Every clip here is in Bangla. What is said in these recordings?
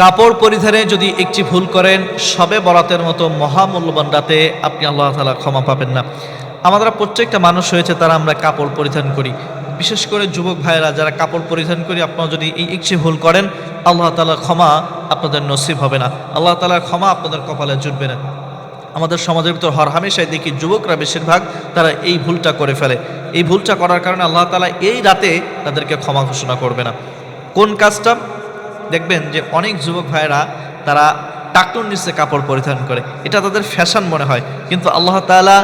কাপড় পরিধানে যদি একটি ভুল করেন, শবে বরাতের মতো মহামূল্যবান রাতে আপনি আল্লাহ তাআলা ক্ষমা পাবেন না। আমাদের প্রত্যেকটা মানুষ হয়েছে তারা আমরা কাপড় পরিধান করি। বিশেষ করে যুবক ভাইয়েরা যারা কাপড় পরিধান করি, আপনারা যদি এই একটি ভুল করেন, আল্লাহ তাআলার ক্ষমা আপনাদের নসিব হবে না। আল্লাহ তাআলার ক্ষমা আপনাদের কপালে জুটবে না। আমাদের সমাজের ভিতর হরহামেশাই দেখি যুবকরা বেশিরভাগ তারা এই ভুলটা করে ফেলে। এই ভুলটা করার কারণে আল্লাহ তাআলা এই রাতে তাদেরকে ক্ষমা ঘোষণা করবে না। কোন কাজটা? দেখবেন যে অনেক যুবক ভাইয়েরা তারা টাকনুর নিচে কাপড় পরিধান করে, এটা তাদের ফ্যাশন মনে হয়, কিন্তু আল্লাহ তাআলা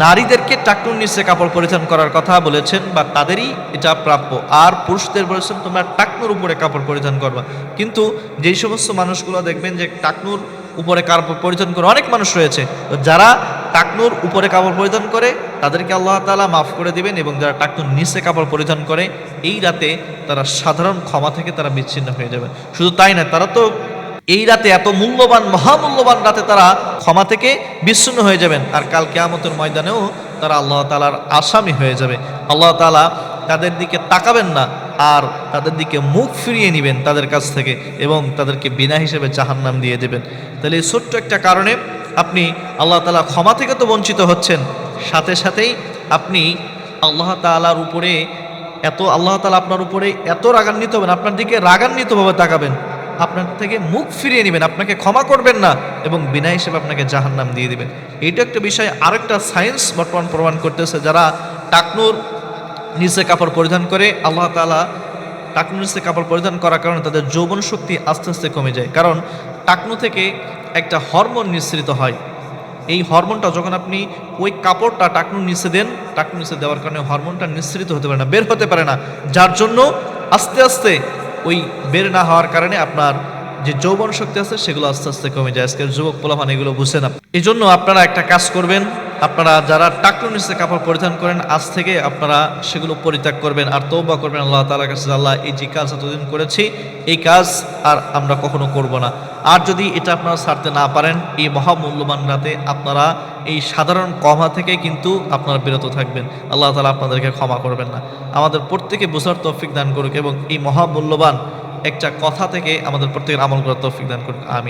নারীদেরকে টাকনুর নিচে কাপড় পরিধান করার কথা বলেছেন, বা তাদেরই এটা প্রাপ্য। আর পুরুষদের বলেছেন তোমরা টাকনুর উপরে কাপড় পরিধান করবা। কিন্তু যেই সমস্ত মানুষগুলো দেখবেন যে টাকনুর উপরে কাপড় পরিধান করে, অনেক মানুষ রয়েছে, তো যারা টাকনুর উপরে কাপড় পরিধান করে তাদেরকে আল্লাহ তাআলা মাফ করে দিবেন, এবং যারা টাকনুর নিচে কাপড় পরিধান করে এই রাতে তারা সাধারণ ক্ষমা থেকে তারা বিচ্ছিন্ন হয়ে যাবে। শুধু তাই না, তারা তো এই রাতে এত মূল্যবান মহামূল্যবান রাতে তারা ক্ষমা থেকে বিচ্ছিন্ন হয়ে যাবেন, আর কাল কিয়ামতের ময়দানেও তারা আল্লাহ তাআলার আসামি হয়ে যাবে। আল্লাহ তাআলা তাদের দিকে তাকাবেন না, আর তাদের দিকে মুখ ফিরিয়ে নেবেন তাদের কাছ থেকে, এবং তাদেরকে বিনা হিসেবে জাহান্নাম দিয়ে দেবেন। তাহলে এই ছোট্ট একটা কারণে আপনি আল্লাহ তাআলা ক্ষমা থেকে তো বঞ্চিত হচ্ছেন, সাথে সাথেই আপনি আল্লাহ তাআলার উপরে আল্লাহ তাআলা আপনার উপরে এত রাগান্বিত হবেন, আপনার দিকে রাগান্বিতভাবে তাকাবেন, আপনার থেকে মুখ ফিরিয়ে নেবেন, আপনাকে ক্ষমা করবেন না, এবং বিনা হিসেবে আপনাকে জাহান্নাম দিয়ে দিবেন। এইটা একটা বিষয়। আরেকটা সায়েন্স বর্তমান প্রমাণ করতেছে, যারা টাকনুর নিচে কাপড় পরিধান করে, আল্লাহ তাআলা টাকনুর নিচে কাপড় পরিধান করার কারণে তাদের যৌবন শক্তি আস্তে আস্তে কমে যায়। কারণ টাকনু থেকে একটা হরমোন নিঃসৃত হয়। এই হরমোনটা যখন আপনি ওই কাপড়টা টাকনুর নিচে দেন, টাকনুর নিচে দেওয়ার কারণে হরমোনটা নিঃসৃত হতে পারে না, বের হতে পারে না, যার জন্য আস্তে আস্তে ওই বের না হওয়ার কারণে আপনার যে যৌবন শক্তি আছে সেগুলো আস্তে আস্তে কমে যায়। আজকের যুবক পোলাপান এগুলো বুঝে না। এই জন্য আপনারা একটা কাজ করবেন, আপনারা যারা টাকনুর নিচে কাপড় পরিধান করেন আজ থেকে আপনারা সেগুলো পরিত্যাগ করবেন, আর তওবা করবেন আল্লাহ তাআলার কাছে, আল্লাহ এই যে কাজ এতদিন করেছি এই কাজ আর আমরা কখনো করব না। আর যদি এটা আপনারা ছাড়তে না পারেন, এই মহামূল্যবান রাতে আপনারা এই সাধারণ ক্ষমা থেকে কিন্তু আপনারা বিরত থাকবেন। আল্লাহ তাআলা আপনাদেরকে ক্ষমা করবেন না। আমাদের প্রত্যেকে বোঝার তৌফিক দান করুক, এবং এই মহামূল্যবান একটা কথা থেকে আমাদের প্রত্যেকের আমল করার তৌফিক দান করুক। আমিন।